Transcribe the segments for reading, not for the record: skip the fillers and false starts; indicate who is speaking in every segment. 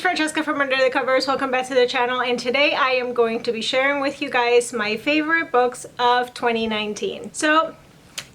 Speaker 1: Francesca from Under the Covers. Welcome back to the channel, and today I am going to be sharing with you guys my favorite books of 2019. So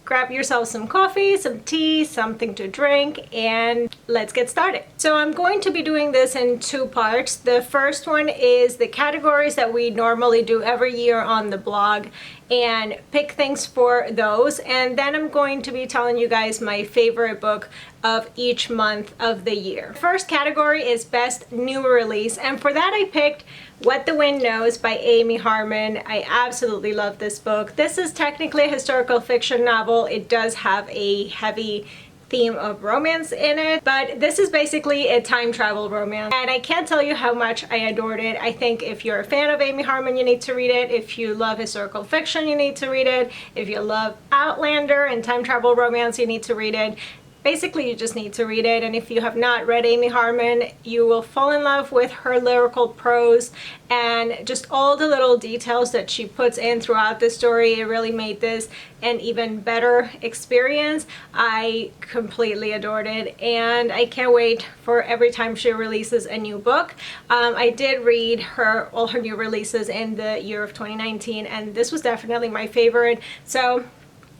Speaker 1: grab yourself some coffee, some tea, something to drink, and let's get started. So I'm going to be doing this in two parts. The first one is the categories that we normally do every year on the blog and pick things for those, and then I'm going to be telling you guys my favorite book of each month of the year. First category is Best New Release, and for that I picked What the Wind Knows by Amy Harmon. I absolutely love this book. This is technically a historical fiction novel. It does have a heavy theme of romance in it, but this is basically a time travel romance, and I can't tell you how much I adored it. I think if you're a fan of Amy Harmon, you need to read it. If you love historical fiction, you need to read it. If you love Outlander and time travel romance, you need to read it. Basically, you just need to read it, and if you have not read Amy Harmon, you will fall in love with her lyrical prose and just all the little details that she puts in throughout the story. It really made this an even better experience. I completely adored it, and I can't wait for every time she releases a new book. I did read all her new releases in the year of 2019, and this was definitely my favorite, so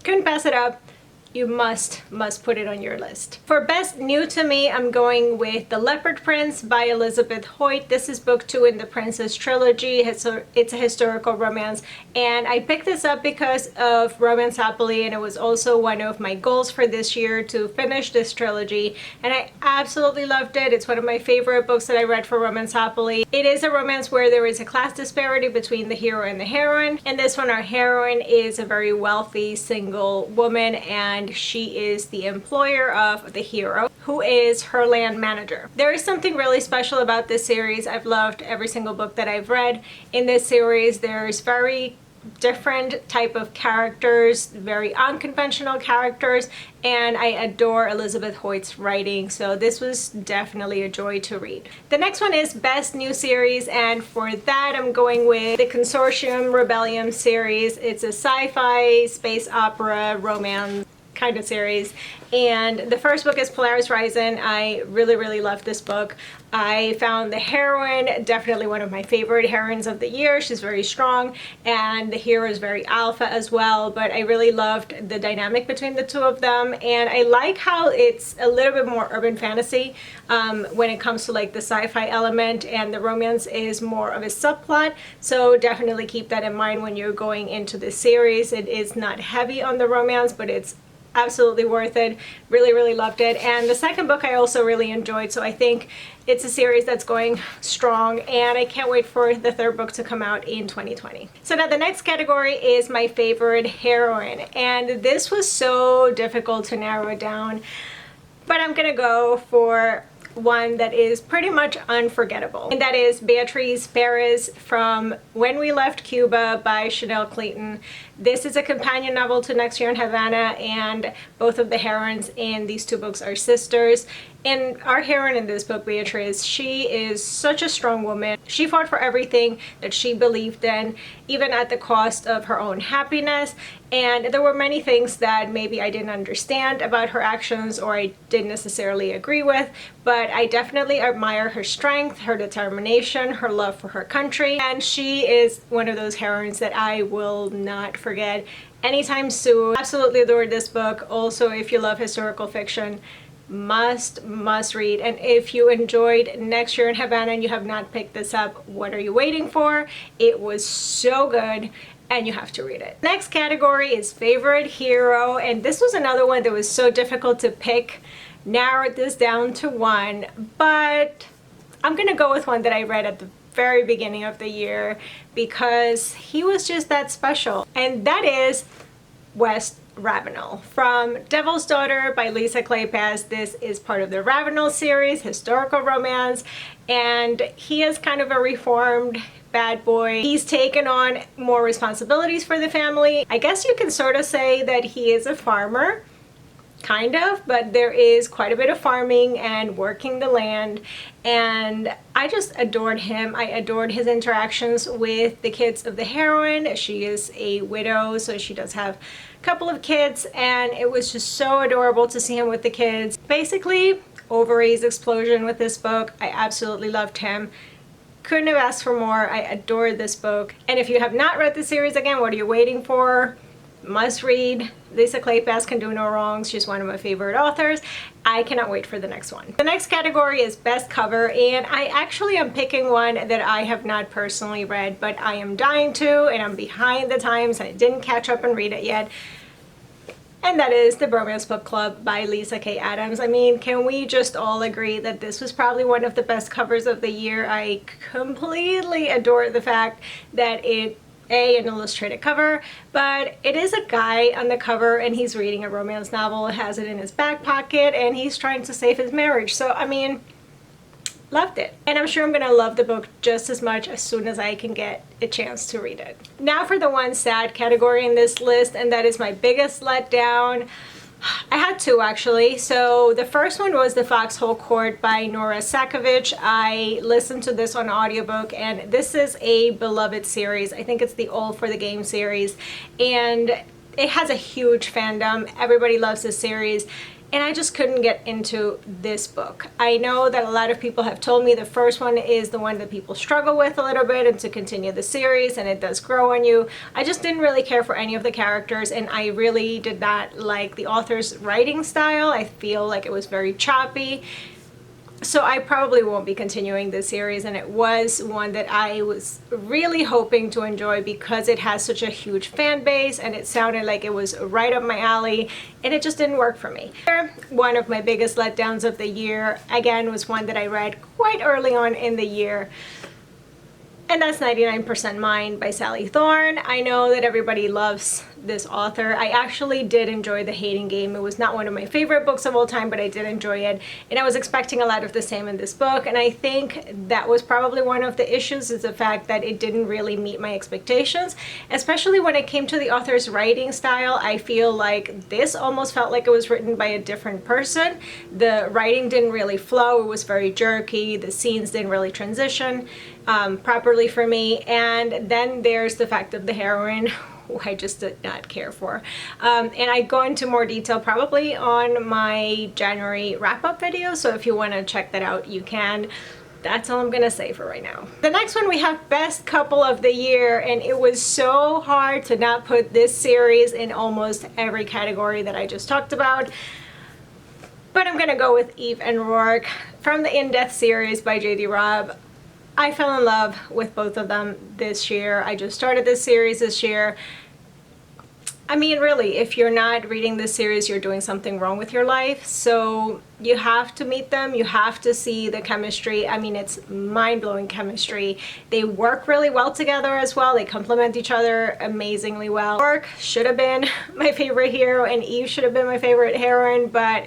Speaker 1: couldn't pass it up. You must put it on your list. For Best New to Me, I'm going with The Leopard Prince by Elizabeth Hoyt. This is book 2 in the Princess trilogy. It's a historical romance, and I picked this up because of Romance Happily, and it was also one of my goals for this year to finish this trilogy, and I absolutely loved it. It's one of my favorite books that I read for Romance Happily. It is a romance where there is a class disparity between the hero and the heroine. In this one, our heroine is a very wealthy single woman, and she is the employer of the hero, who is her land manager. There is something really special about this series. I've loved every single book that I've read in this series. There's very different type of characters, very unconventional characters, and I adore Elizabeth Hoyt's writing, so this was definitely a joy to read. The next one is Best New Series, and for that I'm going with the Consortium Rebellion series. It's a sci-fi, space opera, romance kind of series, and the first book is Polaris Rising. I really loved this book. I found the heroine definitely one of my favorite heroines of the year. She's very strong, and the hero is very alpha as well, but I really loved the dynamic between the two of them, and I like how it's a little bit more urban fantasy when it comes to like the sci-fi element, and the romance is more of a subplot, so definitely keep that in mind when you're going into this series. It is not heavy on the romance, but it's absolutely worth it. Really loved it. And the second book I also really enjoyed, so I think it's a series that's going strong, and I can't wait for the third book to come out in 2020. So now the next category is my favorite heroine, and this was so difficult to narrow it down, but I'm gonna go for one that is pretty much unforgettable, and that is Beatriz Perez from When We Left Cuba by Chanel Clayton. This is a companion novel to Next Year in Havana, and both of the heroines in these two books are sisters. And our heroine in this book, Beatriz, she is such a strong woman. She fought for everything that she believed in, even at the cost of her own happiness. And there were many things that maybe I didn't understand about her actions, or I didn't necessarily agree with, but I definitely admire her strength, her determination, her love for her country, and she is one of those heroines that I will not forget anytime soon. Absolutely adored this book. Also, if you love historical fiction, must read. And if you enjoyed Next Year in Havana and you have not picked this up, what are you waiting for? It was so good, and you have to read it. Next category is Favorite Hero, and this was another one that was so difficult to pick. Narrowed this down to one, but I'm gonna go with one that I read at the very beginning of the year because he was just that special, and that is West Ravenel from Devil's Daughter by Lisa Kleypas. This is part of the Ravenel series, historical romance, and he is kind of a reformed bad boy. He's taken on more responsibilities for the family. I guess you can sort of say that he is a farmer, kind of, but there is quite a bit of farming and working the land, and I just adored him. I adored his interactions with the kids of the heroine. She is a widow, so she does have a couple of kids, and it was just so adorable to see him with the kids. Basically, ovaries explosion with this book. I absolutely loved him. Couldn't have asked for more. I adored this book. And if you have not read the series, again, what are you waiting for? Must read. Lisa Kleypas can do no wrong. She's one of my favorite authors. I cannot wait for the next one. The next category is best cover, and I actually am picking one that I have not personally read, but I am dying to, and I'm behind the times and I didn't catch up and read it yet. And that is The Bromance Book Club by Lisa K. Adams. I mean, can we just all agree that this was probably one of the best covers of the year? I completely adore the fact that an illustrated cover, but it is a guy on the cover and he's reading a romance novel, has it in his back pocket, and he's trying to save his marriage. So, I mean, loved it. And I'm sure I'm gonna love the book just as much as soon as I can get a chance to read it. Now for the one sad category in this list, and that is my biggest letdown. I had two actually. So the first one was The Foxhole Court by Nora Sakovic. I listened to this on audiobook, and this is a beloved series. I think it's the All for the Game series, and it has a huge fandom. Everybody loves this series. And I just couldn't get into this book. I know that a lot of people have told me the first one is the one that people struggle with a little bit and to continue the series, and it does grow on you. I just didn't really care for any of the characters, and I really did not like the author's writing style. I feel like it was very choppy. So I probably won't be continuing this series, and it was one that I was really hoping to enjoy because it has such a huge fan base and it sounded like it was right up my alley, and it just didn't work for me. One of my biggest letdowns of the year, again, was one that I read quite early on in the year, and that's 99% Mine by Sally Thorne. I know that everybody loves this author. I actually did enjoy The Hating Game. It was not one of my favorite books of all time, but I did enjoy it. And I was expecting a lot of the same in this book. And I think that was probably one of the issues, is the fact that it didn't really meet my expectations, especially when it came to the author's writing style. I feel like this almost felt like it was written by a different person. The writing didn't really flow. It was very jerky. The scenes didn't really transition properly for me. And then there's the fact of the heroine, who I just did not care for. And I go into more detail probably on my January wrap-up video, so if you want to check that out, you can. That's all I'm gonna say for right now. The next one, we have Best Couple of the Year, and it was so hard to not put this series in almost every category that I just talked about. But I'm gonna go with Eve and Rourke from the In Death series by J.D. Robb. I fell in love with both of them this year. I just started this series this year. I mean, really, if you're not reading this series, you're doing something wrong with your life. So you have to meet them. You have to see the chemistry. I mean, it's mind-blowing chemistry. They work really well together as well. They complement each other amazingly well. Rourke should have been my favorite hero, and Eve should have been my favorite heroine, but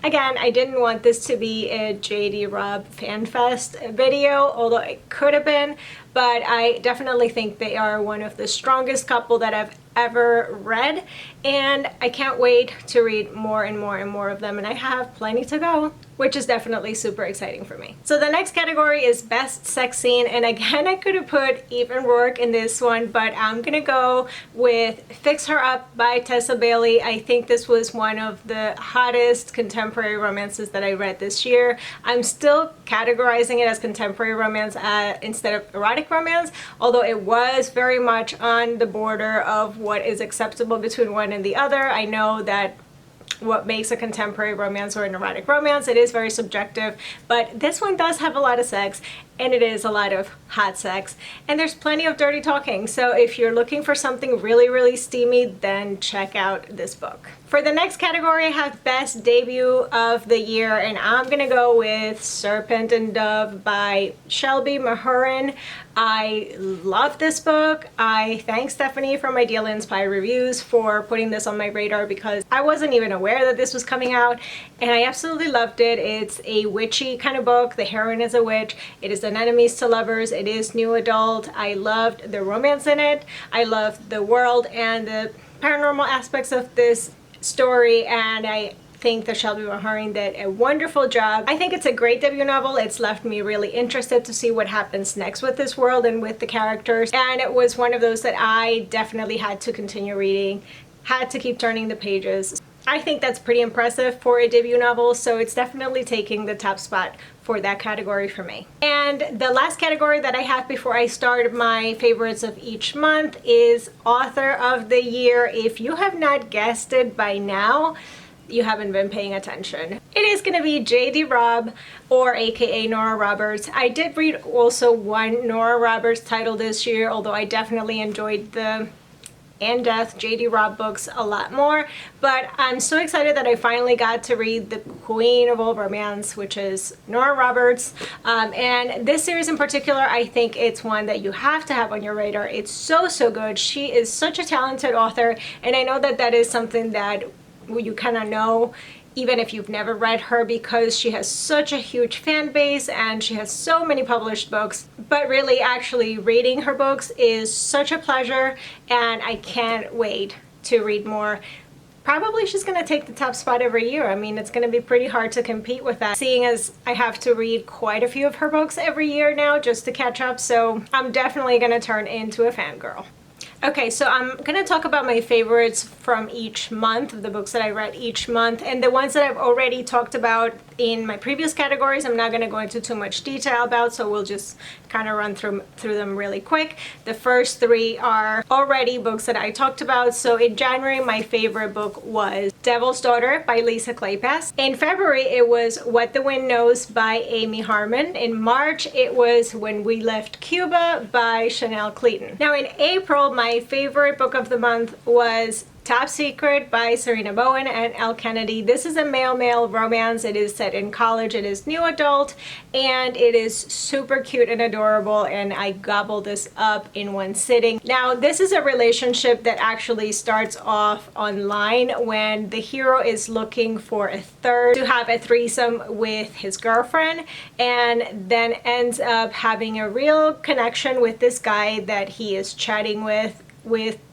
Speaker 1: again, I didn't want this to be a J.D. Robb fan fest video, although it could have been, but I definitely think they are one of the strongest couple that I've ever read, and I can't wait to read more and more and more of them, and I have plenty to go, which is definitely super exciting for me. So the next category is Best Sex Scene, and again, I could have put Eve and Rourke in this one, but I'm gonna go with Fix Her Up by Tessa Bailey. I think this was one of the hottest contemporary romances that I read this year. I'm still categorizing it as contemporary romance instead of erotic romance, although it was very much on the border of what is acceptable between one and the other. I know that what makes a contemporary romance or an erotic romance, it is very subjective, but this one does have a lot of sex, and it is a lot of hot sex, and there's plenty of dirty talking. So if you're looking for something really, really steamy, then check out this book. For the next category, I have Best Debut of the Year, and I'm gonna go with Serpent and Dove by Shelby Mahurin. I love this book. I thank Stephanie from Ideal Inspire Reviews for putting this on my radar, because I wasn't even aware that this was coming out, and I absolutely loved it. It's a witchy kind of book. The heroine is a witch. It is an enemies to lovers. It is new adult. I loved the romance in it. I loved the world and the paranormal aspects of this story, and I think that Shelby Mahurin did a wonderful job. I think it's a great debut novel. It's left me really interested to see what happens next with this world and with the characters, and it was one of those that I definitely had to continue reading, had to keep turning the pages. I think that's pretty impressive for a debut novel, so it's definitely taking the top spot for that category for me. And the last category that I have before I start my favorites of each month is Author of the Year. If you have not guessed it by now, you haven't been paying attention. It is going to be J.D. Robb, or aka Nora Roberts. I did read also one Nora Roberts title this year, although I definitely enjoyed the and Death J.D. Robb books a lot more, but I'm so excited that I finally got to read the queen of all romance, which is Nora Roberts. And this series in particular, I think it's one that you have to have on your radar. It's so good. She is such a talented author, and I know that that is something that you kind of know even if you've never read her, because she has such a huge fan base and she has so many published books. But really, actually reading her books is such a pleasure, and I can't wait to read more. Probably she's going to take the top spot every year. I mean, it's going to be pretty hard to compete with that, seeing as I have to read quite a few of her books every year now just to catch up, so I'm definitely going to turn into a fangirl. Okay, so I'm going to talk about my favorites from each month, of the books that I read each month, and the ones that I've already talked about in my previous categories I'm not going to go into too much detail about, so we'll just kind of run through them really quick. The first three are already books that I talked about. So in January, my favorite book was Devil's Daughter by Lisa Kleypas. In February, it was What the Wind Knows by Amy Harmon. In March, it was When We Left Cuba by Chanel Clayton. Now in April, my favorite book of the month was Top Secret by Serena Bowen and Elle Kennedy. This is a male-male romance. It is set in college. It is new adult, and it is super cute and adorable, and I gobbled this up in one sitting. Now, this is a relationship that actually starts off online when the hero is looking for a third to have a threesome with his girlfriend, and then ends up having a real connection with this guy that he is chatting with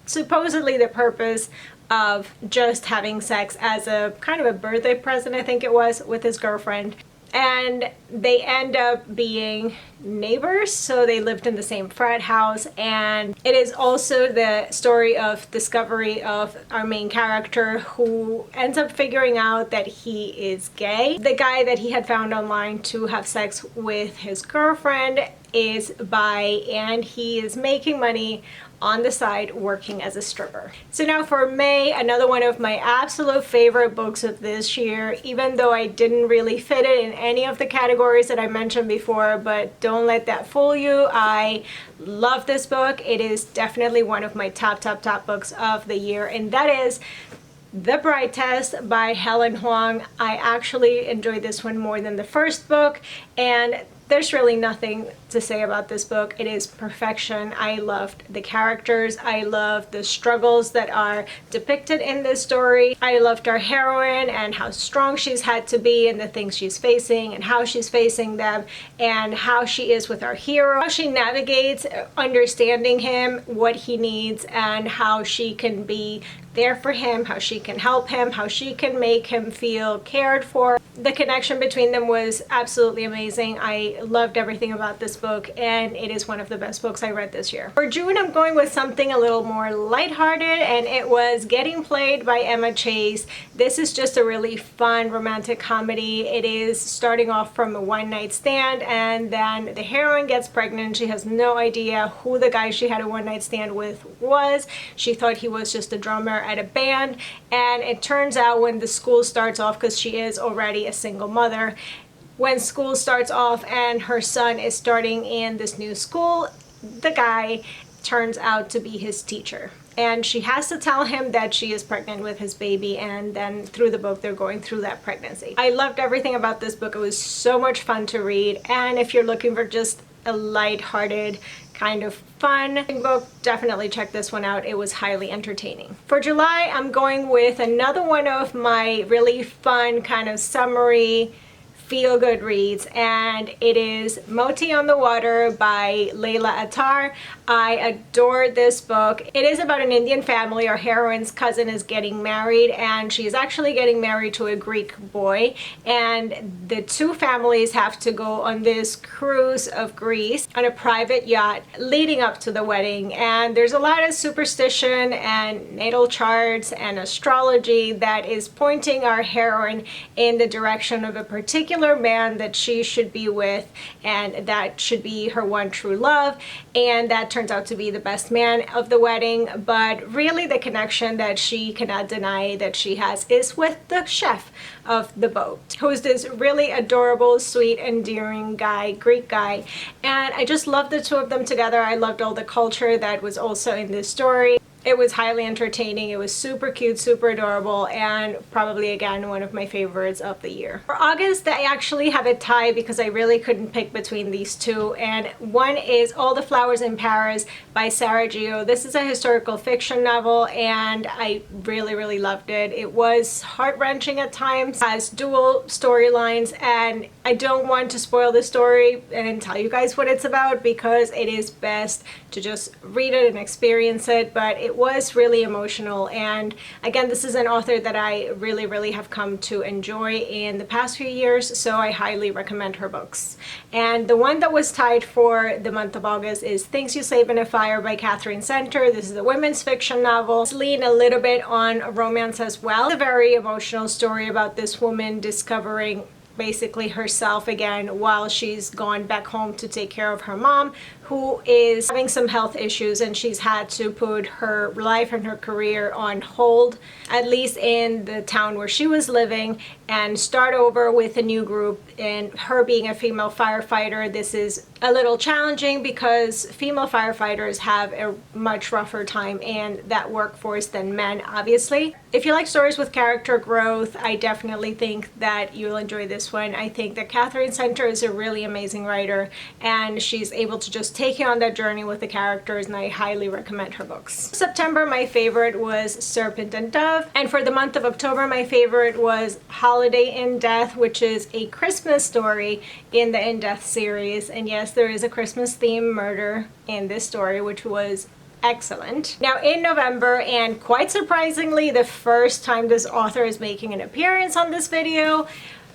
Speaker 1: supposedly the purpose of just having sex as a kind of a birthday present, I think it was, with his girlfriend. And they end up being neighbors, so they lived in the same frat house. And it is also the story of discovery of our main character, who ends up figuring out that he is gay. The guy that he had found online to have sex with his girlfriend is bi, and he is making money on the side working as a stripper. So now for May, another one of my absolute favorite books of this year, even though I didn't really fit it in any of the categories that I mentioned before, but don't let that fool you. I love this book. It is definitely one of my top books of the year, and that is The Bride Test by Helen Huang. I actually enjoyed this one more than the first book, and there's really nothing to say about this book. It is perfection. I loved the characters. I loved the struggles that are depicted in this story. I loved our heroine and how strong she's had to be and the things she's facing and how she's facing them, and how she is with our hero, how she navigates understanding him, what he needs, and how she can be there for him, how she can help him, how she can make him feel cared for. The connection between them was absolutely amazing. I loved everything about this book, and it is one of the best books I read this year. For June, I'm going with something a little more lighthearted, and it was Getting Played by Emma Chase. This is just a really fun romantic comedy. It is starting off from a one-night stand, and then the heroine gets pregnant. She has no idea who the guy she had a one-night stand with was. She thought he was just a drummer at a band, and it turns out when the school starts off, because she is already a single mother, when school starts off and her son is starting in this new school, the guy turns out to be his teacher, and she has to tell him that she is pregnant with his baby, and then through the book they're going through that pregnancy. I loved everything about this book. It was so much fun to read, and if you're looking for just a light-hearted kind of fun book, definitely check this one out. It was highly entertaining. For July, I'm going with another one of my really fun kind of summery feel-good reads, and it is Moti on the Water by Layla Attar. I adored this book. It is about an Indian family. Our heroine's cousin is getting married, and she's actually getting married to a Greek boy, and the two families have to go on this cruise of Greece on a private yacht leading up to the wedding. And there's a lot of superstition and natal charts and astrology that is pointing our heroine in the direction of a particular man that she should be with, and that should be her one true love, and that turns out to be the best man of the wedding. But really the connection that she cannot deny that she has is with the chef of the boat, who's this really adorable, sweet, endearing guy, Greek guy. And I just love the two of them together. I loved all the culture that was also in this story. It was highly entertaining. It was super cute, super adorable, and probably again one of my favorites of the year. For August, I actually have a tie because I really couldn't pick between these two, and one is All the Flowers in Paris by Sarah Geo. This is a historical fiction novel, and I really loved it. It was heart-wrenching at times, has dual storylines, and I don't want to spoil the story and tell you guys what it's about because it is best to just read it and experience it. But it was really emotional, and again, this is an author that I really have come to enjoy in the past few years, so I highly recommend her books. And the one that was tied for the month of August is Things You Save in a Fire by Catherine Center. This is a women's fiction novel. It's lean a little bit on romance as well. It's a very emotional story about this woman discovering basically herself again while she's gone back home to take care of her mom, who is having some health issues, and she's had to put her life and her career on hold, at least in the town where she was living, and start over with a new group. And her being a female firefighter, this is a little challenging because female firefighters have a much rougher time in that workforce than men, obviously. If you like stories with character growth, I definitely think that you'll enjoy this one. I think that Catherine Center is a really amazing writer, and she's able to just take you on that journey with the characters, and I highly recommend her books. September, my favorite was Serpent and Dove, and for the month of October, my favorite was Holiday in Death, which is a Christmas story in the In Death series. And yes, there is a Christmas themed murder in this story, which was excellent. Now in November, and quite surprisingly the first time this author is making an appearance on this video,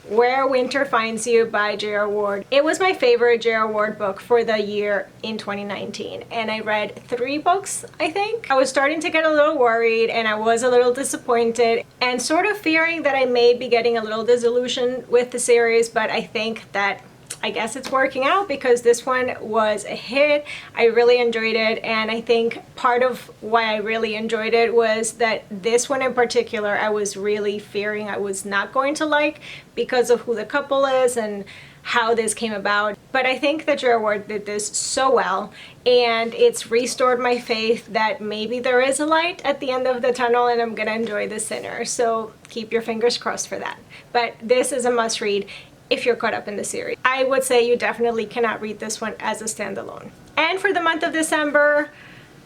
Speaker 1: Where Winter Finds You by J.R. Ward. It was my favorite J.R. Ward book for the year in 2019, and I read 3 books, I think. I was starting to get a little worried, and I was a little disappointed and sort of fearing that I may be getting a little disillusioned with the series, but I think that I guess it's working out because this one was a hit. I really enjoyed it, and I think part of why I really enjoyed it was that this one in particular I was really fearing I was not going to like because of who the couple is and how this came about. But I think that J.R. Ward did this so well, and it's restored my faith that maybe there is a light at the end of the tunnel and I'm gonna enjoy The Sinner. So keep your fingers crossed for that. But this is a must read if you're caught up in the series. I would say you definitely cannot read this one as a standalone. And for the month of December,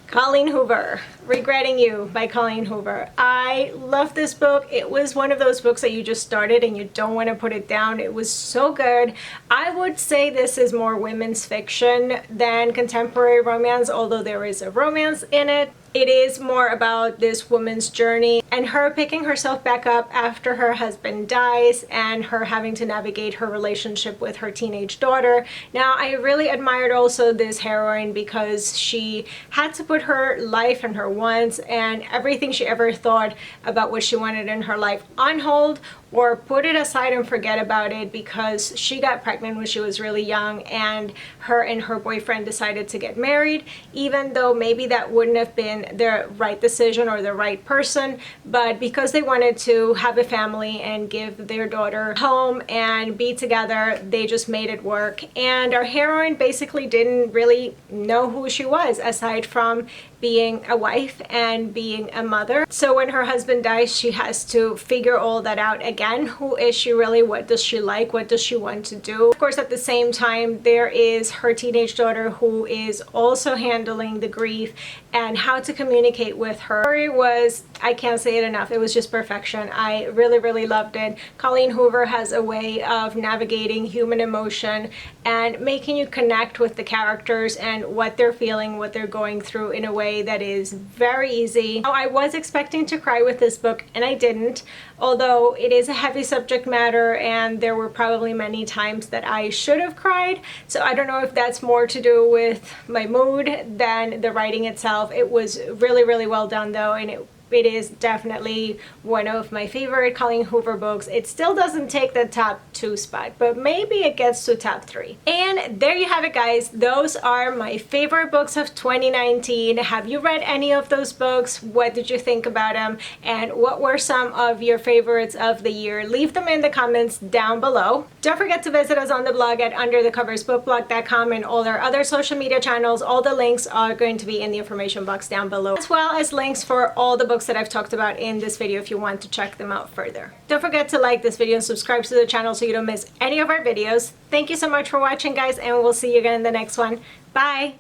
Speaker 1: Colleen Hoover, Regretting You by Colleen Hoover. I love this book. It was one of those books that you just started and you don't want to put it down. It was so good. I would say this is more women's fiction than contemporary romance, although there is a romance in it. It is more about this woman's journey and her picking herself back up after her husband dies and her having to navigate her relationship with her teenage daughter. Now, I really admired also this heroine because she had to put her life and her wants and everything she ever thought about what she wanted in her life on hold, or put it aside and forget about it because she got pregnant when she was really young, and her boyfriend decided to get married, even though maybe that wouldn't have been the right decision or the right person, but because they wanted to have a family and give their daughter home and be together, they just made it work. And our heroine basically didn't really know who she was aside from being a wife and being a mother. So when her husband dies, she has to figure all that out again again, who is she really? What does she like? What does she want to do? Of course, at the same time, there is her teenage daughter who is also handling the grief and how to communicate with her. The story was, I can't say it enough, it was just perfection. I really loved it. Colleen Hoover has a way of navigating human emotion and making you connect with the characters and what they're feeling, what they're going through in a way that is very easy. Now, I was expecting to cry with this book and I didn't, although it is a heavy subject matter and there were probably many times that I should have cried. So I don't know if that's more to do with my mood than the writing itself. It was really well done though, and it is definitely one of my favorite Colleen Hoover books. It still doesn't take the top 2 spot, but maybe it gets to top 3. And there you have it, guys. Those are my favorite books of 2019. Have you read any of those books? What did you think about them? And what were some of your favorites of the year? Leave them in the comments down below. Don't forget to visit us on the blog at underthecoversbookblog.com and all our other social media channels. All the links are going to be in the information box down below, as well as links for all the books that I've talked about in this video if you want to check them out further. Don't forget to like this video and subscribe to the channel so you don't miss any of our videos. Thank you so much for watching, guys, and we'll see you again in the next one. Bye!